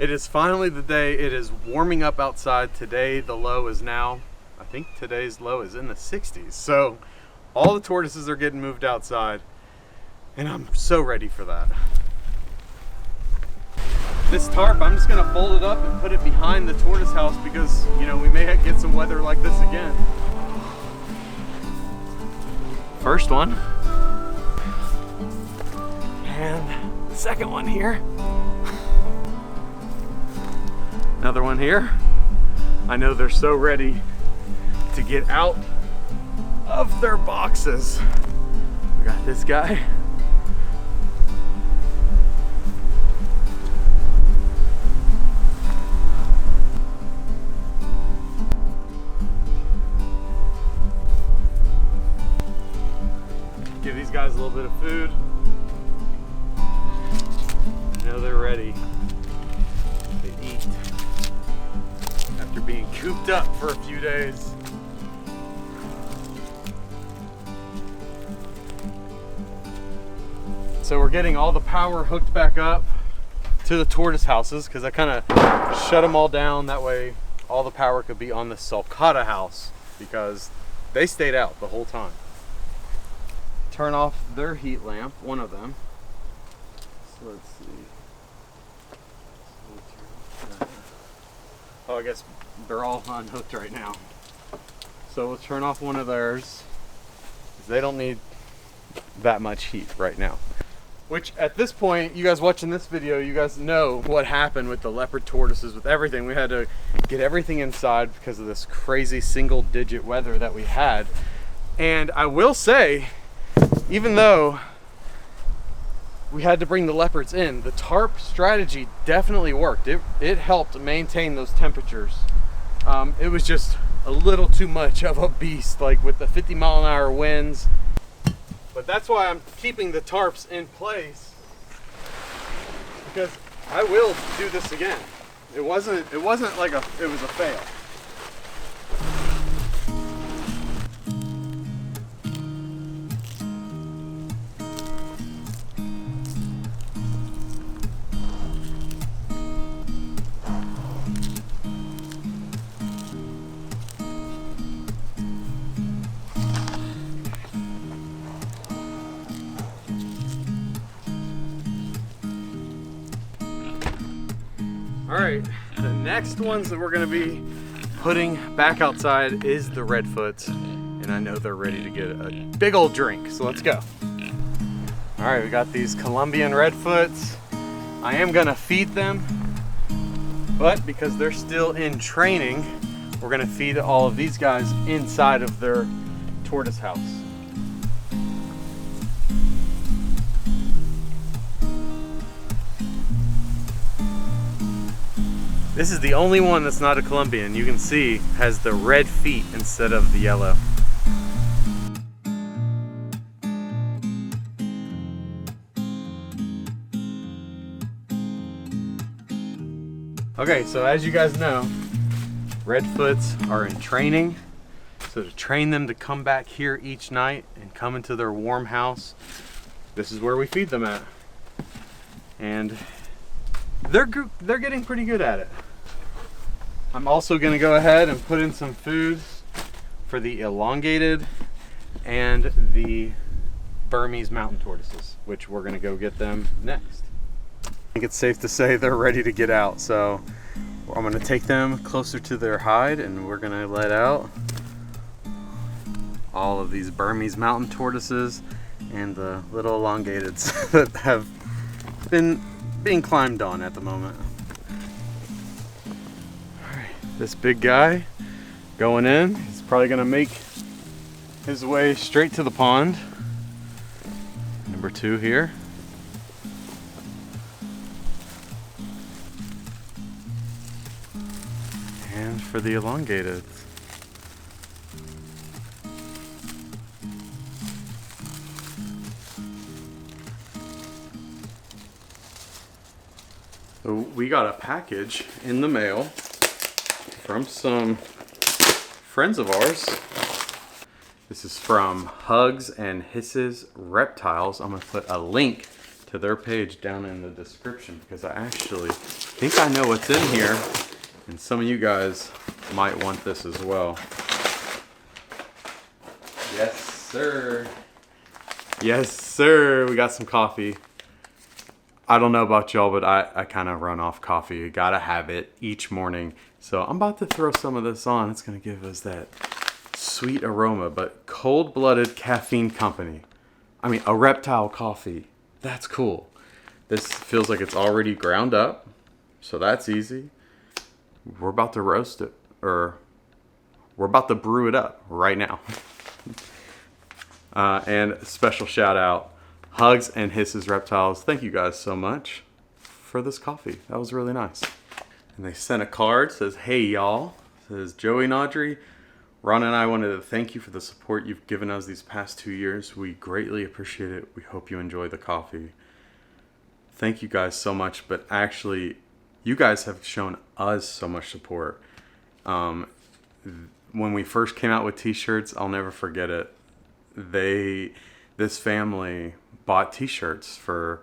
It is finally the day. It is warming up outside. Today the low is now, I think today's low is in the 60s. So all the tortoises are getting moved outside and I'm so ready for that. This tarp, I'm just gonna fold it up and put it behind the tortoise house because, you know, we may get some weather like this again. First one. And the second one here. Another one here. I know they're so ready to get out of their boxes. We got this guy. Give these guys a little bit of food. I know they're ready to eat after being cooped up for a few days. So we're getting all the power hooked back up to the tortoise houses because I kind of shut them all down. That way all the power could be on the sulcata house because they stayed out the whole time. Turn off their heat lamp, one of them. So let's see. Oh, I guess they're all unhooked right now. So we'll turn off one of theirs because they don't need that much heat right now. Which at this point, you guys watching this video, you guys know what happened with the leopard tortoises, with everything. We had to get everything inside because of this crazy single-digit weather that we had. And I will say, even though we had to bring the leopards in, the tarp strategy definitely worked. It helped maintain those temperatures. It was just a little too much of a beast, like with the 50-mile-an-hour winds. But that's why I'm keeping the tarps in place, because I will do this again. It wasn't like it was a fail. All right, the next ones that we're gonna be putting back outside is the redfoots, and I know they're ready to get a big old drink, so let's go. All right, we got these Colombian redfoots. I am gonna feed them, but because they're still in training, we're gonna feed all of these guys inside of their tortoise house. This is the only one that's not a Colombian. You can see has the red feet instead of the yellow. Okay, so as you guys know, redfoots are in training. So to train them to come back here each night and come into their warm house, this is where we feed them at. And they're getting pretty good at it. I'm also going to go ahead and put in some food for the elongated and the Burmese mountain tortoises, which we're going to go get them next. I think it's safe to say they're ready to get out, so I'm going to take them closer to their hide and we're going to let out all of these Burmese mountain tortoises and the little elongateds that have been being climbed on at the moment. This big guy going in, he's probably gonna make his way straight to the pond. Number 2 here. And for the elongated. So we got a package in the mail from some friends of ours. This is from Hugs and Hisses Reptiles. I'm gonna put a link to their page down in the description because I actually think I know what's in here, and some of you guys might want this as well. Yes, sir. Yes, sir. We got some coffee. I don't know about y'all, but I kind of run off coffee. You gotta have it each morning. So I'm about to throw some of this on. It's gonna give us that sweet aroma, but cold-blooded caffeine company. I mean, a Reptile coffee. That's cool. This feels like it's already ground up, so that's easy. We're about to roast it, or we're about to brew it up right now. And special shout out, Hugs and Hisses Reptiles. Thank you guys so much for this coffee. That was really nice. And they sent a card, says, "Hey y'all," says Joey and Audrey. Ron and I wanted to thank you for the support you've given us these past 2 years. We greatly appreciate it. We hope you enjoy the coffee. Thank you guys so much, but actually, you guys have shown us so much support. When we first came out with t-shirts, I'll never forget it. This family bought t-shirts for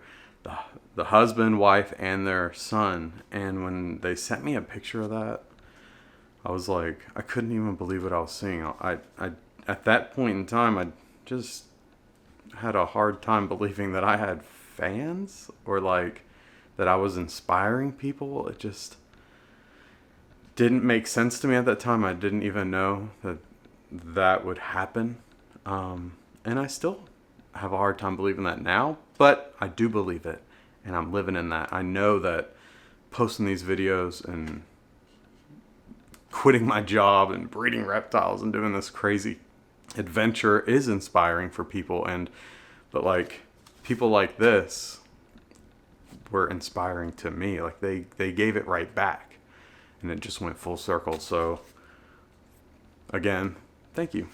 the husband, wife, and their son. And when they sent me a picture of that, I was like, I couldn't even believe what I was seeing. I at that point in time, I just had a hard time believing that I had fans, or like that I was inspiring people. It just didn't make sense to me at that time. I didn't even know that would happen. And I still have a hard time believing that now, but I do believe it, and I'm living in that. I know that posting these videos and quitting my job and breeding reptiles and doing this crazy adventure is inspiring for people, but like people like this were inspiring to me. Like they gave it right back, and it just went full circle. So again, thank you.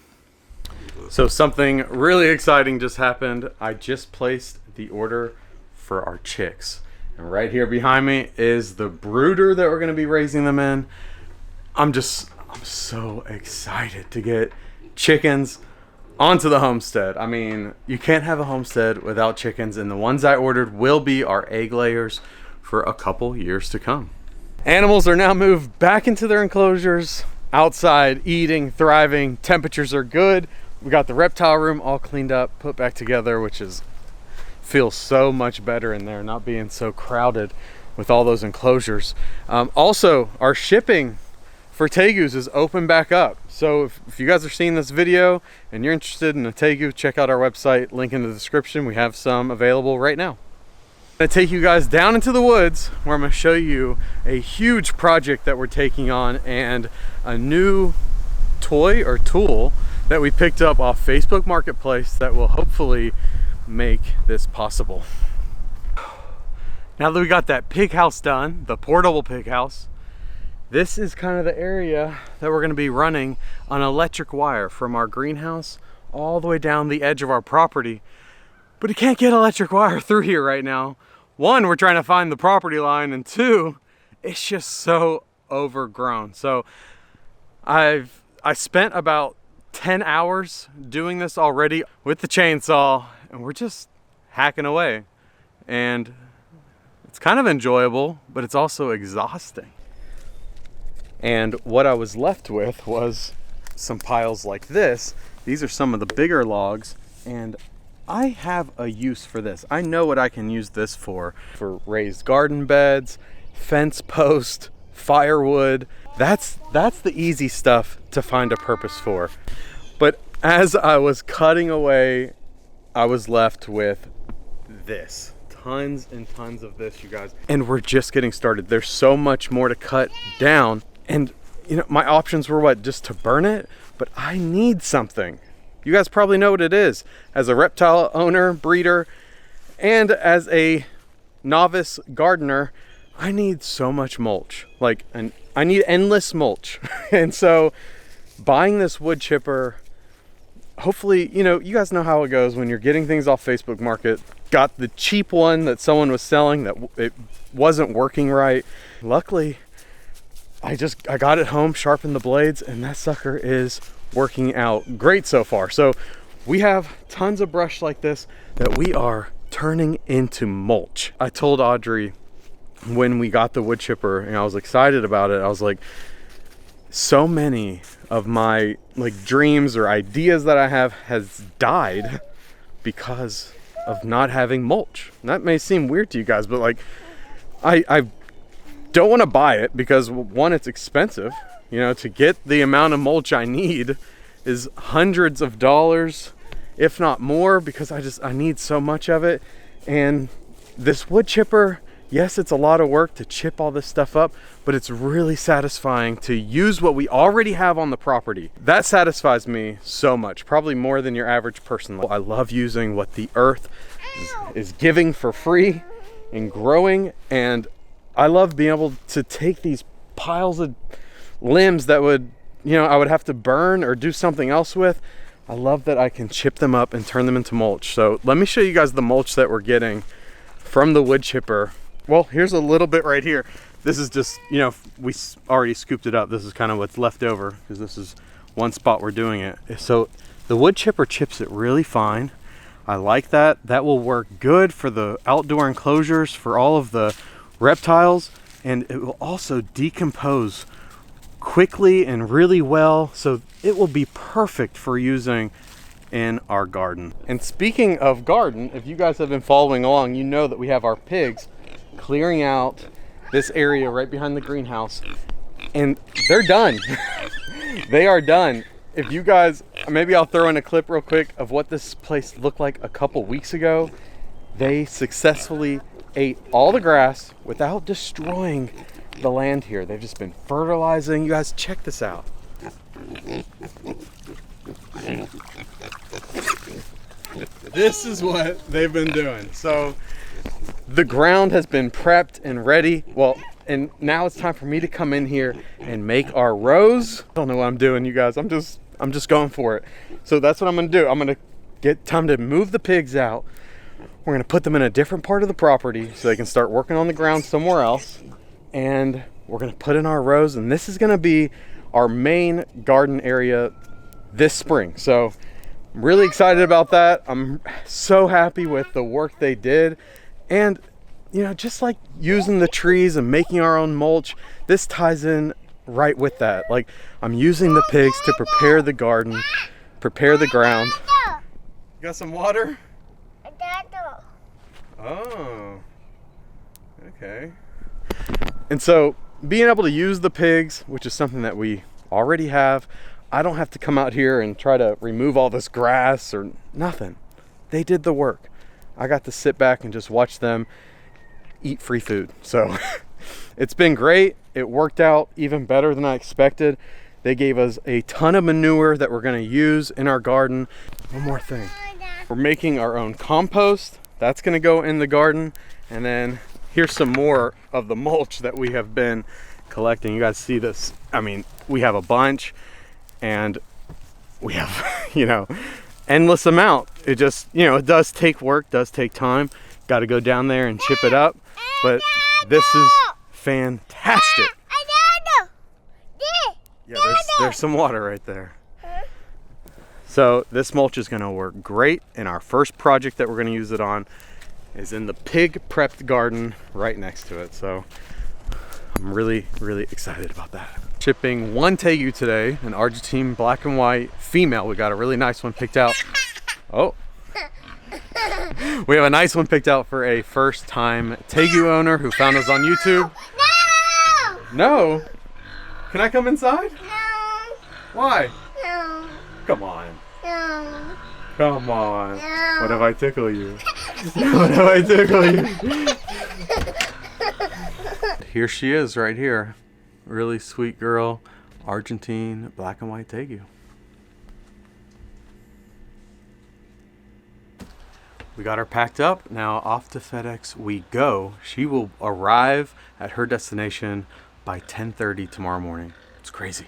So something really exciting just happened. I just placed the order for our chicks, and right here behind me is the brooder that we're going to be raising them in. I'm so excited to get chickens onto the homestead. I mean, you can't have a homestead without chickens, and the ones I ordered will be our egg layers for a couple years to come. Animals are now moved back into their enclosures, outside, eating, thriving. Temperatures are good. We got the reptile room all cleaned up, put back together, which feels so much better in there, not being so crowded with all those enclosures. Also, our shipping for tegus is open back up. So if you guys are seeing this video and you're interested in a tegu, check out our website, link in the description. We have some available right now. I'm gonna take you guys down into the woods where I'm gonna show you a huge project that we're taking on, and a new toy or tool that we picked up off Facebook Marketplace that will hopefully make this possible. Now that we got that pig house done, the portable pig house, this is kind of the area that we're going to be running on electric wire from our greenhouse all the way down the edge of our property. But you can't get electric wire through here right now. One, we're trying to find the property line, and two, it's just so overgrown. So I spent about 10 hours doing this already with the chainsaw, and we're just hacking away. And it's kind of enjoyable, but it's also exhausting. And what I was left with was some piles like this. These are some of the bigger logs, and I have a use for this. I know what I can use this for raised garden beds, fence post, firewood. That's the easy stuff to find a purpose for. But as I was cutting away, I was left with this. Tons and tons of this, you guys. And we're just getting started. There's so much more to cut down. And you know, my options were what? Just to burn it? But I need something. You guys probably know what it is. As a reptile owner, breeder, and as a novice gardener, I need so much mulch. I need endless mulch. And so buying this wood chipper, hopefully, you know, you guys know how it goes when you're getting things off Facebook Market. Got the cheap one that someone was selling that it wasn't working right. Luckily, I got it home, sharpened the blades, and that sucker is working out great so far. So we have tons of brush like this that we are turning into mulch. I told Audrey when we got the wood chipper and I was excited about it, I was like, so many of my like dreams or ideas that I have has died because of not having mulch. And that may seem weird to you guys, but like I don't want to buy it because, one, it's expensive. You know, to get the amount of mulch I need is hundreds of dollars, if not more, because I need so much of it. And this wood chipper, yes, it's a lot of work to chip all this stuff up, but it's really satisfying to use what we already have on the property. That satisfies me so much, probably more than your average person. I love using what the earth is giving for free and growing, and I love being able to take these piles of limbs that would, you know, I would have to burn or do something else with. I love that I can chip them up and turn them into mulch. So let me show you guys the mulch that we're getting from the wood chipper. Well, here's a little bit right here. This is just, you know, we already scooped it up. This is kind of what's left over because this is one spot we're doing it. So the wood chipper chips it really fine. I like that. That will work good for the outdoor enclosures for all of the reptiles, and it will also decompose quickly and really well, so it will be perfect for using in our garden. And speaking of garden, if you guys have been following along, you know that we have our pigs clearing out this area right behind the greenhouse, and they're done. They are done. If you guys, maybe I'll throw in a clip real quick of what this place looked like a couple weeks ago. They successfully ate all the grass without destroying the land here. They've just been fertilizing. You guys, check this out. This is what they've been doing. So the ground has been prepped and ready. Well, and now it's time for me to come in here and make our rows. I don't know what I'm doing, you guys. I'm just going for it. So that's what I'm gonna do. I'm gonna get time to move the pigs out. We're gonna put them in a different part of the property so they can start working on the ground somewhere else. And we're gonna put in our rows, and this is gonna be our main garden area this spring. So I'm really excited about that. I'm so happy with the work they did. And you know, just like using the trees and making our own mulch, this ties in right with that. Like, I'm using the pigs to prepare the garden, prepare the ground. You got some water? Oh, okay. And so being able to use the pigs, which is something that we already have, I don't have to come out here and try to remove all this grass or nothing. They did the work. I got to sit back and just watch them eat free food. So it's been great. It worked out even better than I expected. They gave us a ton of manure that we're going to use in our garden. One more thing. We're making our own compost. That's going to go in the garden. And then here's some more of the mulch that we have been collecting. You guys see this? I mean, we have a bunch, and we have, you know, endless amount. It just, you know, it does take work, does take time. Got to go down there and chip it up, but this is fantastic. Yeah, there's some water right there. So this mulch is going to work great, and our first project that we're going to use it on is in the pig prepped garden right next to it. So I'm really, really excited about that. Shipping one tegu today, an Argentine black and white female. We got a really nice one picked out. Oh. We have a nice one picked out for a first time tegu owner who found us on YouTube. No! No? Can I come inside? No. Why? No. Come on. No. Come on. No. What if I tickle you? What if I tickle you? Here she is right here. Really sweet girl. Argentine black and white tegu. We got her packed up. Now off to FedEx we go. She will arrive at her destination by 10:30 tomorrow morning. It's crazy.